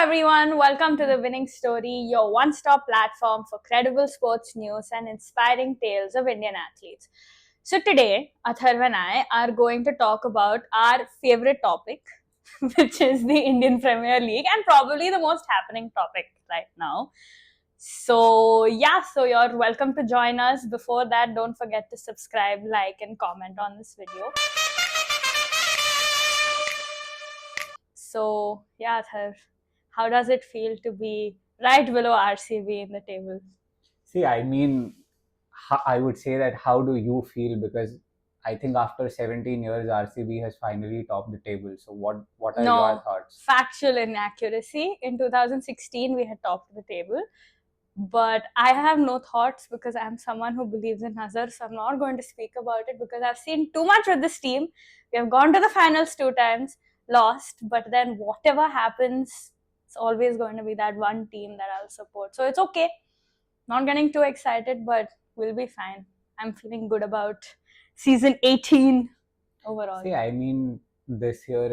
everyone, welcome to the Winning Story, your one stop platform for credible sports news and inspiring tales of Indian athletes. So, today, Atharv and I are going to talk about our favorite topic, which is the Indian Premier League, and probably the most happening topic right now. So you're welcome to join us. Before that, don't forget to subscribe, like, and comment on this video. Atharv, how does it feel to be right below RCB in the table? See, I mean, I would say that how do you feel? Because I think after 17 years, RCB has finally topped the table. So, what are your No, thoughts? factual inaccuracy. In 2016, we had topped the table. But I have no thoughts because I'm someone who believes in Nazar. So I'm not going to speak about it because I've seen too much with this team. We have gone to the finals 2 times, lost. But then whatever happens, it's always going to be that one team that I'll support. So it's okay. Not getting too excited, but we'll be fine. I'm feeling good about season 18 overall. See, I mean, this year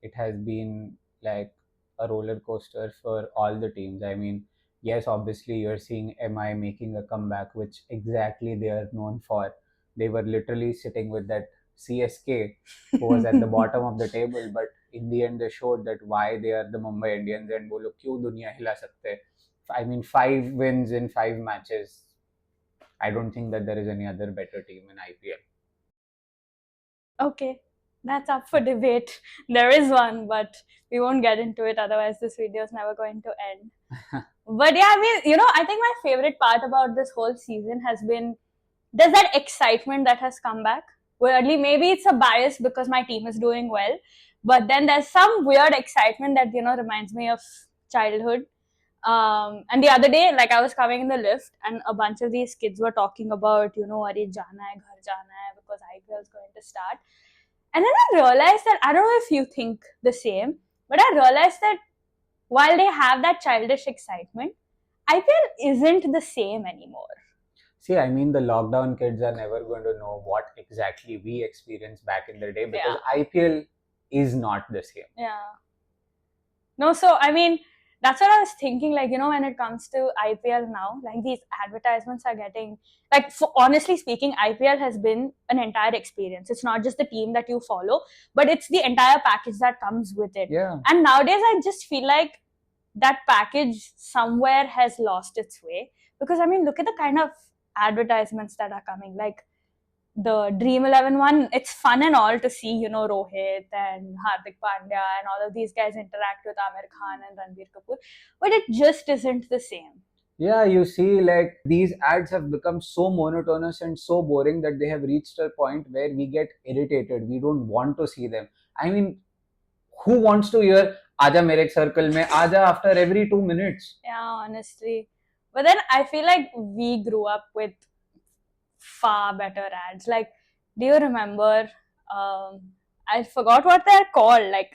it has been like a roller coaster for all the teams. I mean, yes, obviously you're seeing MI making a comeback, which exactly they are known for. They were literally sitting with that CSK, who was at the bottom of the table, but in the end they showed that why they are the Mumbai Indians and bolo क्यों दुनिया हिला सकते हैं. I mean, 5 wins in 5 matches. I don't think that there is any other better team in IPL. Okay, that's up for debate. There is one, but we won't get into it, otherwise, this video is never going to end. But yeah, I mean, I think my favorite part about this whole season has been there's that excitement that has come back. Weirdly, maybe it's a bias because my team is doing well, but then there's some weird excitement that reminds me of childhood. And the other day, like I was coming in the lift, and a bunch of these kids were talking about, "Are jana hai, ghar jana hai," because IPL is going to start. And then I realized that I don't know if you think the same, but I realized that while they have that childish excitement, IPL isn't the same anymore. See, I mean, the lockdown kids are never going to know what exactly we experienced back in the day because IPL is not the same. Yeah. No, so I mean, that's what I was thinking. Like, when it comes to IPL now, like these advertisements are getting, like, honestly speaking, IPL has been an entire experience. It's not just the team that you follow, but it's the entire package that comes with it. Yeah. And nowadays, I just feel like that package somewhere has lost its way. Because, I mean, look at the kind of advertisements that are coming. Like, the Dream 11 one, it's fun and all to see, Rohit and Hardik Pandya and all of these guys interact with Amir Khan and Ranbir Kapoor, but it just isn't the same. Yeah, you see, like these ads have become so monotonous and so boring that they have reached a point where we get irritated. We don't want to see them. I mean, who wants to hear Aja Mere Circle mein Aja after every 2 minutes? Yeah, honestly. But then I feel like we grew up with far better ads. Like, do you remember? I forgot what they're called. Like,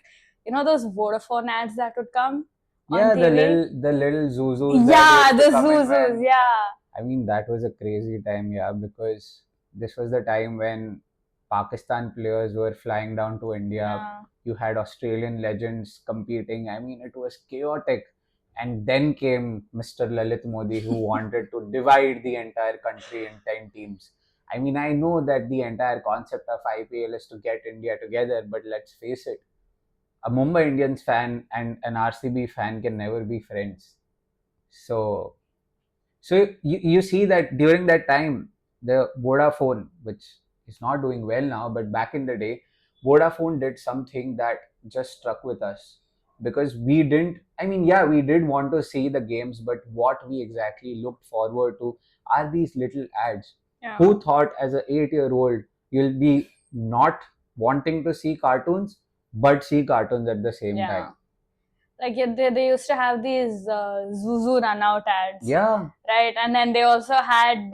those Vodafone ads that would come on Yeah, TV. the little Zuzus. Yeah, that used the to come in Zuzus. when- Yeah. I mean, that was a crazy time, yeah, because this was the time when Pakistan players were flying down to India. Yeah. You had Australian legends competing. I mean, it was chaotic. And then came Mr. Lalit Modi, who wanted to divide the entire country in 10 teams. I mean, I know that the entire concept of IPL is to get India together, but let's face it, a Mumbai Indians fan and an RCB fan can never be friends. So you see that during that time, the Vodafone, which is not doing well now, but back in the day, Vodafone did something that just struck with us because we didn't. I mean, yeah, we did want to see the games, but what we exactly looked forward to are these little ads. Yeah. Who thought as an 8-year-old you'll be not wanting to see cartoons, but see cartoons at the same time? Like they used to have these Zuzu run out ads. Yeah. Right, and then they also had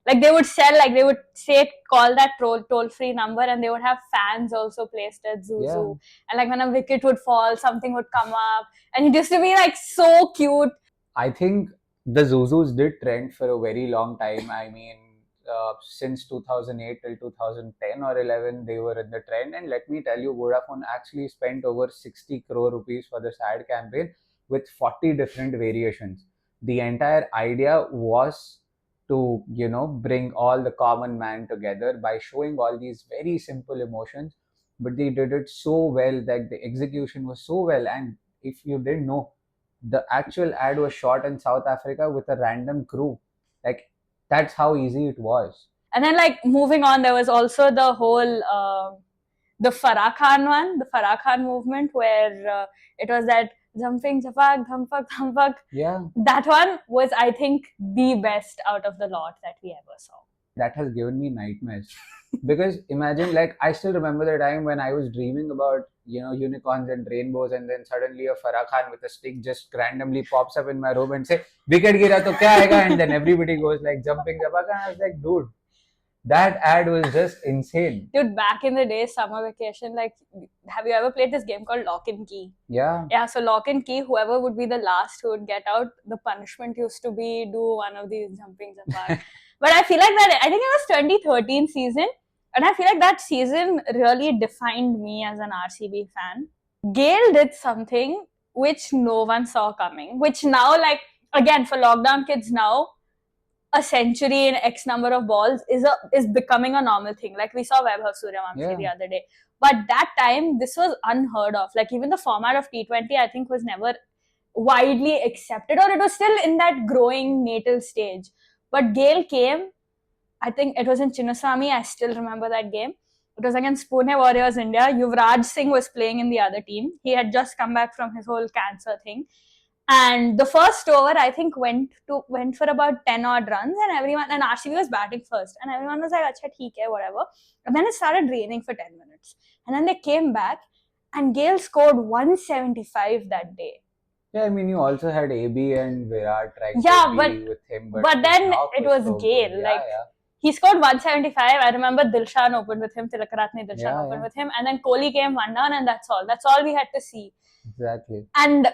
like they would sell, like they would say call that toll free number, and they would have fans also placed at Zuzu. Yeah. And like when a wicket would fall, something would come up, and it used to be like so cute. I think the Zuzus did trend for a very long time. I mean, since 2008 till 2010 or 11, they were in the trend. And let me tell you, Vodafone actually spent over 60 crore rupees for this ad campaign, with 40 different variations. The entire idea was to, bring all the common man together by showing all these very simple emotions, but they did it so well that the execution was so well. And if you didn't know, the actual ad was shot in South Africa with a random crew. Like, that's how easy it was. And then, like, moving on, there was also the whole the Farah Khan one, the Farah Khan movement, where it was that jumping, jafak, dhampak, dhampak. Yeah, That one was, I think, the best out of the lot that we ever saw. that has given me nightmares. Because imagine, like, I still remember the time when I was dreaming about, unicorns and rainbows, and then suddenly a Farah Khan with a stick just randomly pops up in my room and say, "Wicket gira to kya aega?" And then everybody goes like jumping, jafak. And I was like, dude, that ad was just insane. Dude, back in the day, summer vacation, like, have you ever played this game called Lock and Key? Yeah. Yeah, so Lock and Key, whoever would be the last who would get out, the punishment used to be do one of these jumping jafak. But I feel like that, I think it was 2013 season, and I feel like that season really defined me as an RCB fan. Gale did something which no one saw coming, which now, like, again, for lockdown kids now, a century in X number of balls is becoming a normal thing. Like we saw Vaibhav Suryavanshi the other day. But that time, this was unheard of. Like even the format of T20, I think, was never widely accepted, or it was still in that growing natal stage. But Gale came, I think it was in Chinnaswamy, I still remember that game. It was against Pune Warriors India. Yuvraj Singh was playing in the other team. He had just come back from his whole cancer thing. And the first over, I think, went for about 10 odd runs, and RCB was batting first, and everyone was like, "Acha, theek hai, whatever." And then it started raining for 10 minutes, and then they came back, and Gale scored 175 that day. Yeah, I mean, you also had AB and Virat trying Yeah, to be with him, but then it was so Gale. good. Like Yeah. he scored 175. I remember Dilshan opened with him, Tilakaratne Dilshan Yeah, opened yeah. with him, and then Kohli came one down, and that's all. That's all we had to see. Exactly. And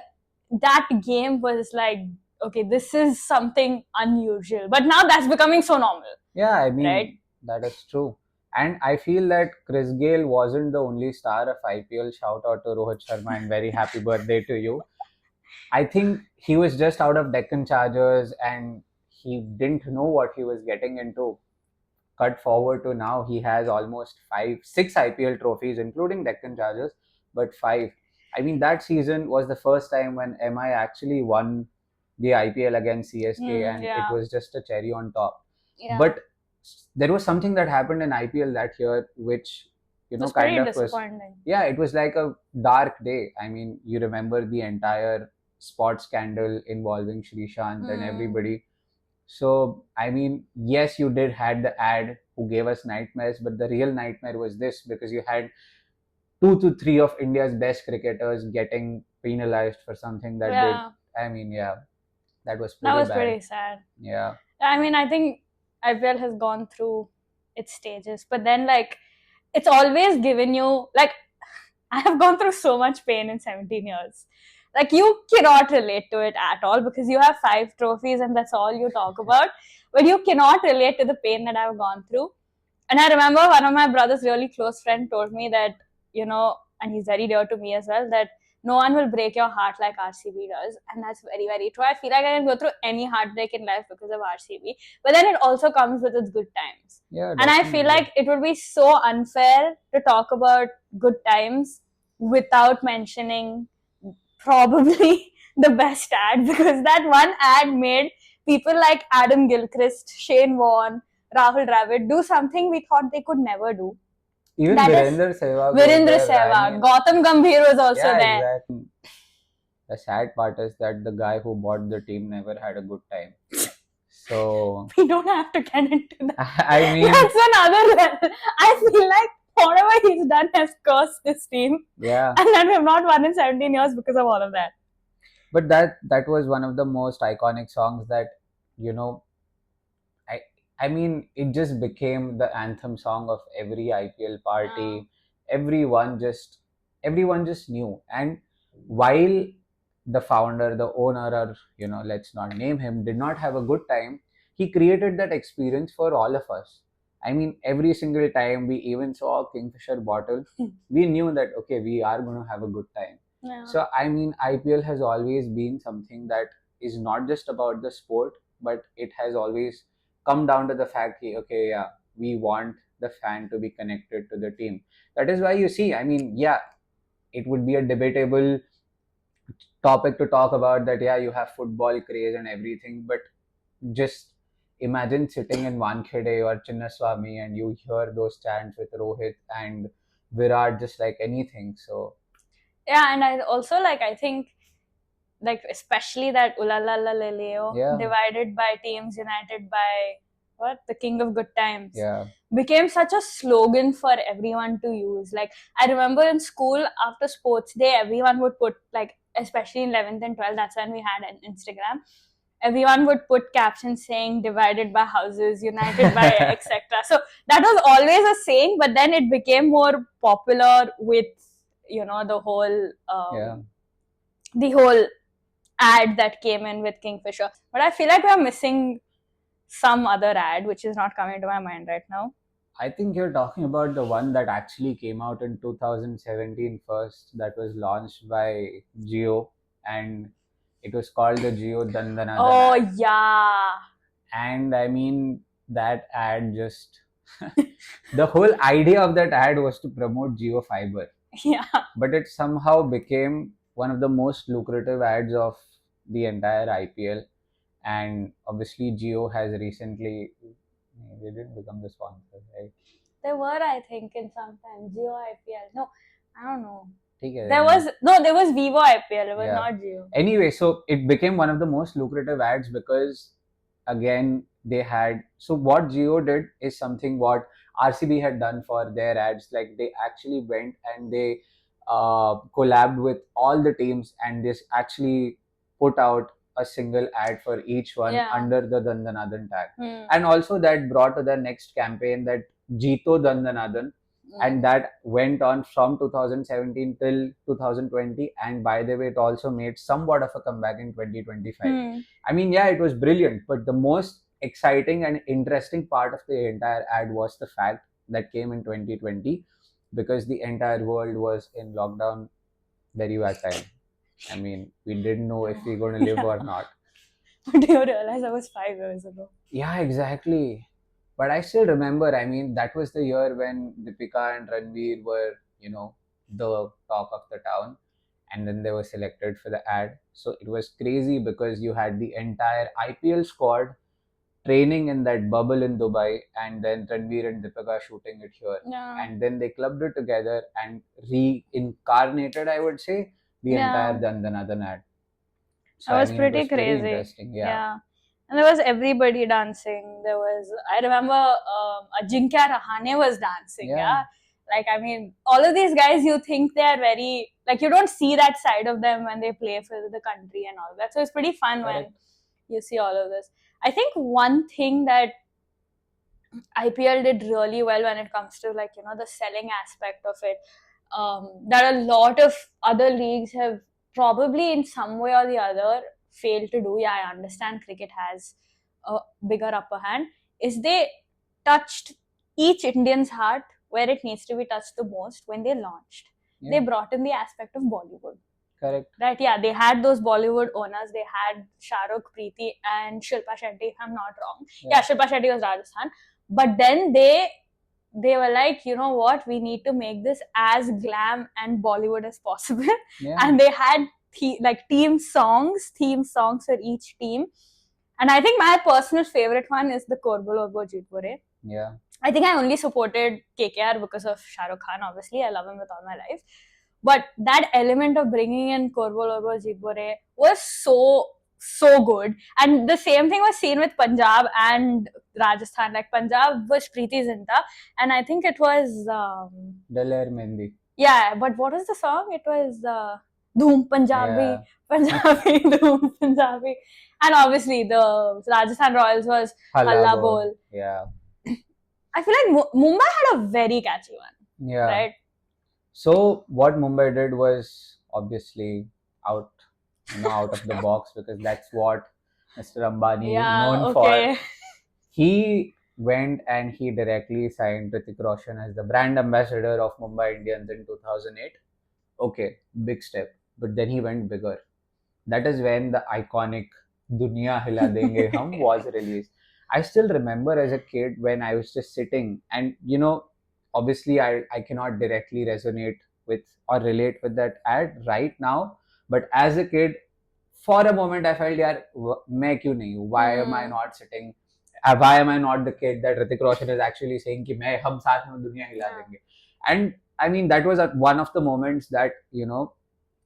that game was like, okay, this is something unusual. But now that's becoming so normal. Yeah, I mean, right? that is true. And I feel that Chris Gale wasn't the only star of IPL. Shout out to Rohit Sharma and very happy birthday to you. I think he was just out of Deccan Chargers and he didn't know what he was getting into. Cut forward to now, he has almost 6 IPL trophies, including Deccan Chargers, but 5. I mean, that season was the first time when MI actually won the IPL against CSK, and it was just a cherry on top. Yeah. But there was something that happened in IPL that year, which was kind pretty of was, disappointing. yeah, it was like a dark day. I mean, you remember the entire sports scandal involving Shrishant and everybody. So, I mean, yes, you did had the ad who gave us nightmares, but the real nightmare was this, because you had 2 to 3 of India's best cricketers getting penalized for something that did. I mean, yeah, that was pretty bad. Pretty sad. Yeah. I mean, I think IPL has gone through its stages, but then like it's always given you, like, I have gone through so much pain in 17 years. Like you cannot relate to it at all because you have 5 trophies and that's all you talk about. But you cannot relate to the pain that I've gone through. And I remember one of my brother's really close friend told me that, and he's very dear to me as well, that no one will break your heart like RCB does. And that's very, very true. I feel like I can go through any heartbreak in life because of RCB. But then it also comes with its good times. Yeah, and I feel like it would be so unfair to talk about good times without mentioning probably the best ad, because that one ad made people like Adam Gilchrist, Shane Warne, Rahul Dravid do something we thought they could never do. Even Virendra Sehwag. Gautam Gambhir was also there. Exactly. The sad part is that the guy who bought the team never had a good time. So we don't have to get into that. I mean, that's another level. I feel like whatever he's done has cursed this team. Yeah. And then we have not won in 17 years because of all of that. But that was one of the most iconic songs that, I mean, it just became the anthem song of every IPL party. Everyone just knew. And while the founder, the owner, or let's not name him, did not have a good time, he created that experience for all of us. I mean, every single time we even saw a Kingfisher bottle, we knew that, okay, we are going to have a good time. Yeah. So I mean, IPL has always been something that is not just about the sport, but it has always come down to the fact that, okay, yeah, we want the fan to be connected to the team. That is why you see, I mean, yeah, it would be a debatable topic to talk about that, yeah, you have football craze and everything, but just imagine sitting in Wankhede or Chinnaswamy and you hear those chants with Rohit and Virat just like anything. So Yeah, and I also like, I think, like especially that Ulala Leo, yeah, divided by teams, united by what, the king of good times, yeah, became such a slogan for everyone to use. Like I remember in school after sports day, everyone would put, like especially in 11th and 12th, that's when we had an Instagram. Everyone would put captions saying divided by houses, united by etc. So that was always a saying, but then it became more popular with, the whole yeah. the whole ad that came in with Kingfisher. But I feel like we're missing some other ad which is not coming to my mind right now. I think you're talking about the one that actually came out in 2017 first, that was launched by Jio, and it was called the Jio Dandanadan Oh ad. yeah. And I mean, that ad just, the whole idea of that ad was to promote Jio Fiber, Yeah. but it somehow became one of the most lucrative ads of the entire IPL. And obviously, Jio has recently, they didn't become the sponsor, right? There were, I think, in some time Geo IPL. No, I don't know. ठीक है, There then was no, there was Vivo IPL. It was yeah. not Geo. Anyway, so it became one of the most lucrative ads because again they had, so what Geo did is something what RCB had done for their ads. Like they actually went and they collabed with all the teams and this actually put out a single ad for each one, Yeah. under the Dandanadan tag. Hmm. And also that brought to the next campaign, that Jeeto Dandanadan, and that went on from 2017 till 2020, and by the way it also made somewhat of a comeback in 2025. Hmm. I mean, yeah, it was brilliant, but the most exciting and interesting part of the entire ad was the fact that came in 2020, because the entire world was in lockdown very bad time. I mean, we didn't know if we're going to live or not. Do you realize that was 5 years ago? Yeah, exactly. But I still remember, I mean, that was the year when Deepika and Ranveer were, the talk of the town. And then they were selected for the ad. So it was crazy because you had the entire IPL squad training in that bubble in Dubai, and then Ranveer and Deepika shooting it here. Yeah. And then they clubbed it together and reincarnated, I would say, the entire Yeah. Dandanadan ad. So That I was mean, it pretty was pretty crazy. interesting. Yeah. Yeah. And there was everybody dancing. There was, I remember Ajinkya Rahane was dancing. Yeah. Yeah. Like, I mean, all of these guys, you think they are very, like, you don't see that side of them when they play for the country and all that. So it's pretty fun when Correct. you see all of this. I think one thing that IPL did really well when it comes to, like, the selling aspect of it, that a lot of other leagues have probably in some way or the other failed to do. Yeah, I understand cricket has a bigger upper hand. Is they touched each Indian's heart where it needs to be touched the most when they launched. Yeah. They brought in the aspect of Bollywood. Correct. Right, yeah, they had those Bollywood owners. They had Shah Rukh, Preeti, and Shilpa Shetty, if I'm not wrong. Yeah, Shilpa Shetty was Rajasthan. But then they were like, you know what, we need to make this as glam and Bollywood as possible. Yeah. And they had theme songs for each team. And I think my personal favorite one is the Korbo Logo Jeetbore. Yeah. I think I only supported KKR because of Shah Rukh Khan. Obviously, I love him with all my life. But that element of bringing in Korbo Logo Jeetbore was so good. And the same thing was seen with Punjab and Rajasthan. Like Punjab was Preeti Zinta, and I think it was Daler Mendi. yeah. But what was the song? It was Dhoom Punjabi, Yeah. Punjabi Dhoom Punjabi, and obviously the Rajasthan Royals was Halla Bol. Yeah. I feel like Mumbai had a very catchy one, Yeah. right? So what Mumbai did was obviously out, out of the box, because that's what Mr. Ambani is known for. He went and he directly signed Hrithik Roshan as the brand ambassador of Mumbai Indians in 2008. Okay, big step. but then he went bigger. That is when the iconic Duniya Hila Denge Hum was released. I still remember as a kid when I was just sitting, and obviously I cannot directly resonate with or relate with that ad right now, but as a kid, for a moment I felt, yaar, मैं क्यों नहीं हूँ? Why am I not sitting? Why am I not the kid that Hrithik Roshan is actually saying कि मैं हम साथ में दुनिया हिला देंगे? And I mean that was one of the moments that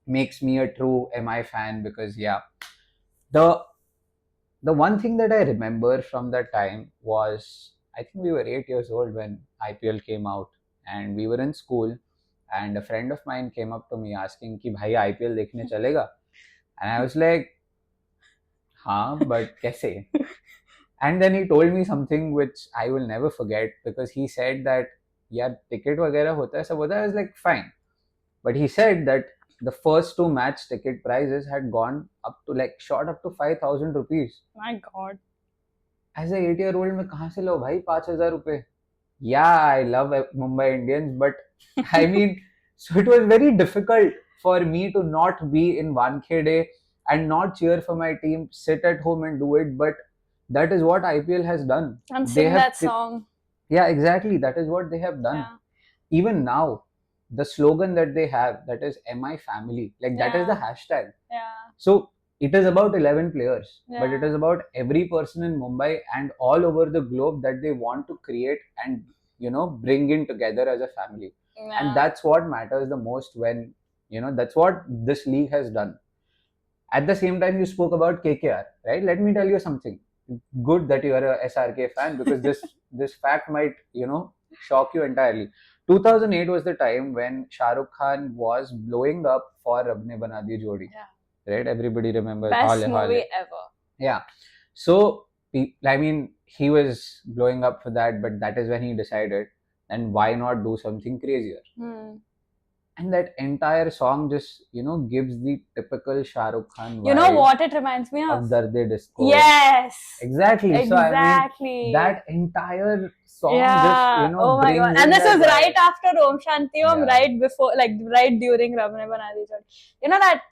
makes me a true MI fan, because yeah, the the one thing that I remember from that time was, I think we were 8 years old when IPL came out, and we were in school, and a friend of mine came up to me asking कि भाई IPL देखने चलेगा? And I was like, हाँ, but कैसे? And then he told me something which I will never forget, because he said that यार ticket वगैरह होता है, सब होता है. I was like, fine. But he said that the first two match ticket prices had gone up to, like, shot up to 5,000 rupees. My God. As a 8-year-old, मैं कहाँ से लो भाई 5,000 रुपए? Yeah, I love Mumbai Indians, but I mean, so it was very difficult for me to not be in Wankhede and not cheer for my team, sit at home and do it. But that is what IPL has done. And sing that song. Yeah, exactly. That is what they have done. Yeah. Even now, the slogan that they have, that is MI family, like that is the hashtag. Yeah. So it is about 11 players, but it Yeah. is about every person in Mumbai and all over the globe that they want to create and bring in together as a family. Yeah. And that's what matters the most, when that's what this league has done. At the same time, you spoke about KKR, right? Let me tell you something. Good that you are a SRK fan, because this fact might shock you entirely. 2008 was the time when Shah Rukh Khan was blowing up for Rab Ne Bana Di Jodi. Yeah. Right? Everybody remembers. Best movie ever. Yeah. So I mean, he was blowing up for that, but that is when he decided, and why not do something crazier? And that entire song just gives the typical Shah Rukh Khan vibe. You know what it reminds me of? Darde Disco. Yes. Exactly. So I mean, that entire song just oh my God. And this was right after Om Shanti Om, right before, like right during Rab Ne Bana Di Jodi. You know that.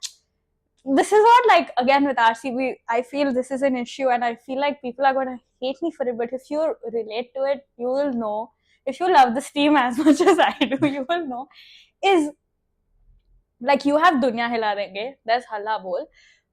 This is what, like, again with RCB, I feel this is an issue, and I feel like people are going to hate me for it, but if you relate to it, you will know. If you love this team as much as I do, you will know. Is like, you have Dunya Hila Denge, there's Halla Bol.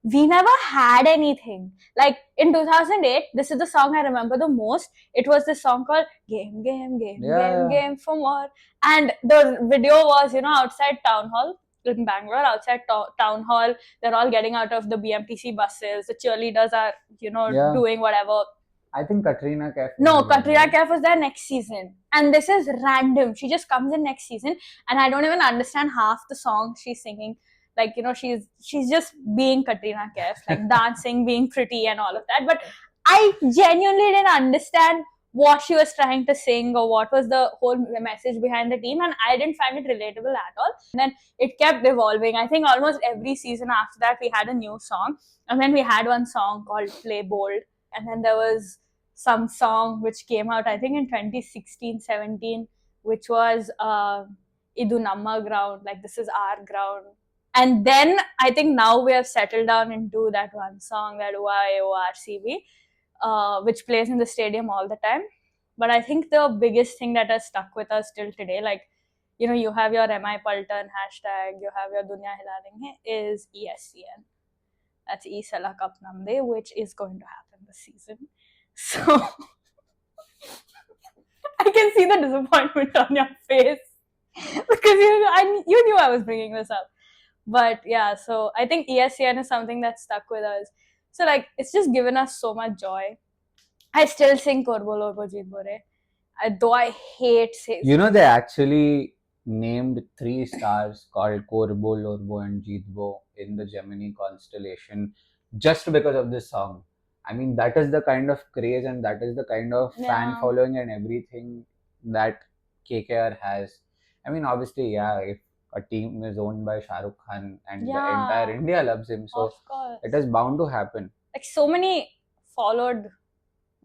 We never had anything. Like in 2008, this is the song I remember the most. It was this song called Game, Game, Game, Game, Game for More. And the video was, outside Town Hall in Bangalore, outside Town Hall. They're all getting out of the BMTC buses. The cheerleaders are, doing whatever. I think Katrina Kaif. No, Katrina Kaif was there next season. And this is random. She just comes in next season, and I don't even understand half the songs she's singing. Like, she's just being Katrina Kaif, like dancing, being pretty and all of that. But I genuinely didn't understand what she was trying to sing or what was the whole message behind the team, and I didn't find it relatable at all. And then it kept evolving. I think almost every season after that we had a new song, and then we had one song called Play Bold, and then there was some song which came out, I think in 2016-17, which was Idu Namma Ground, like this is our ground. And then I think now we have settled down into that one song, that ORCB, which plays in the stadium all the time. But I think the biggest thing that has stuck with us till today, like, you have your MI Paltan hashtag, you have your Dunya Hila Denge, is ESCN. That's E Sala Cup Namde, which is going to happen this season. So I can see the disappointment on your face, because you knew I was bringing this up. But yeah, so I think ESCN is something that stuck with us. So like, it's just given us so much joy. I still sing Korbo Lorbo Jeetbo Re, though I hate saying. They actually named 3 stars called Korbo, Lorbo and Jeetbo in the Gemini constellation just because of this song. I mean, that is the kind of craze and that is the kind of fan following and everything that KKR has. I mean, obviously, if a team is owned by Shah Rukh Khan and the entire India loves him, so it is bound to happen. Like, so many followed.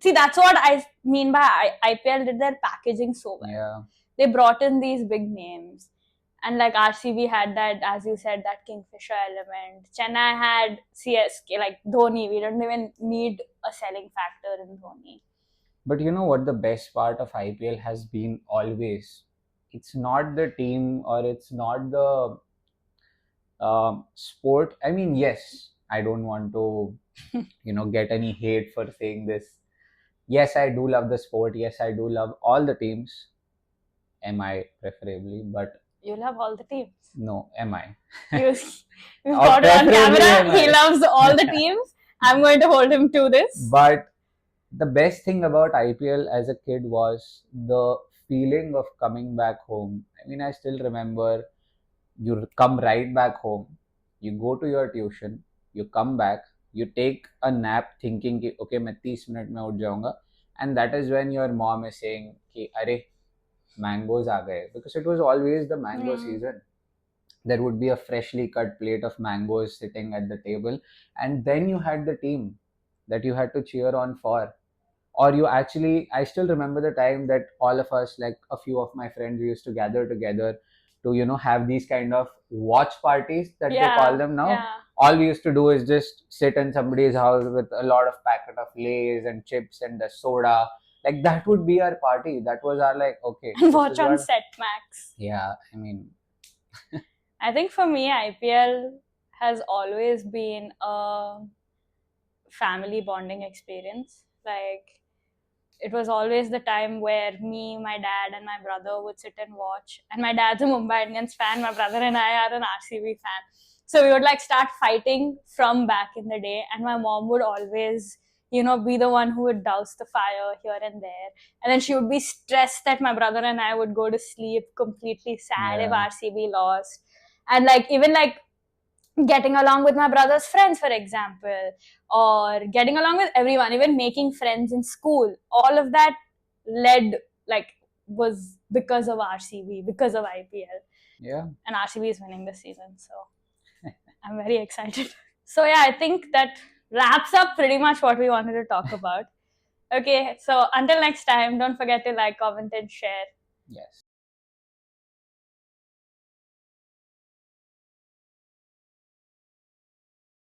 See, that's what I mean by IPL did their packaging so well. Yeah. They brought in these big names, And like RCB had that, as you said, that Kingfisher element. Chennai had CSK, like Dhoni. We don't even need a selling factor in Dhoni. But you know what the best part of IPL has been always? It's not the team or it's not the sport. I mean, yes, I don't want to, get any hate for saying this. Yes, I do love the sport. Yes, I do love all the teams. MI preferably, but You love all the teams. no, MI. You, we've Or got it on preferably camera. He MI. loves all the teams. I'm going to hold him to this. But the best thing about IPL as a kid was the feeling of coming back home. I mean, I still remember you come right back home, you go to your tuition, you come back, you take a nap thinking कि okay मैं 30 minute में उठ जाऊंगा, and that is when your mom is saying कि अरे mangoes आ गए, because it was always the mango season. There would be a freshly cut plate of mangoes sitting at the table, and then you had the team that you had to cheer on for. Or you actually, I still remember the time that all of us, like a few of my friends, we used to gather together to have these kind of watch parties that they call them now. Yeah. All we used to do is just sit in somebody's house with a lot of packet of lays and chips and the soda. Like that would be our party. That was our, like, okay, And this watch is on what. set max. Yeah, I mean, I think for me, IPL has always been a family bonding experience. Like, it was always the time where me, my dad, and my brother would sit and watch. And my dad's a Mumbai Indians fan. My brother and I are an RCB fan. So we would like start fighting from back in the day. And my mom would always, be the one who would douse the fire here and there. And then she would be stressed that my brother and I would go to sleep completely sad if yeah, RCB lost. And like, even like getting along with my brother's friends, for example, or getting along with everyone, even making friends in school, all of that led, like, was because of RCB, because of IPL. yeah. And RCB is winning this season, so I'm very excited. So, yeah, I think that wraps up pretty much what we wanted to talk about. Okay, so until next time, don't forget to like, comment, and share. Yes.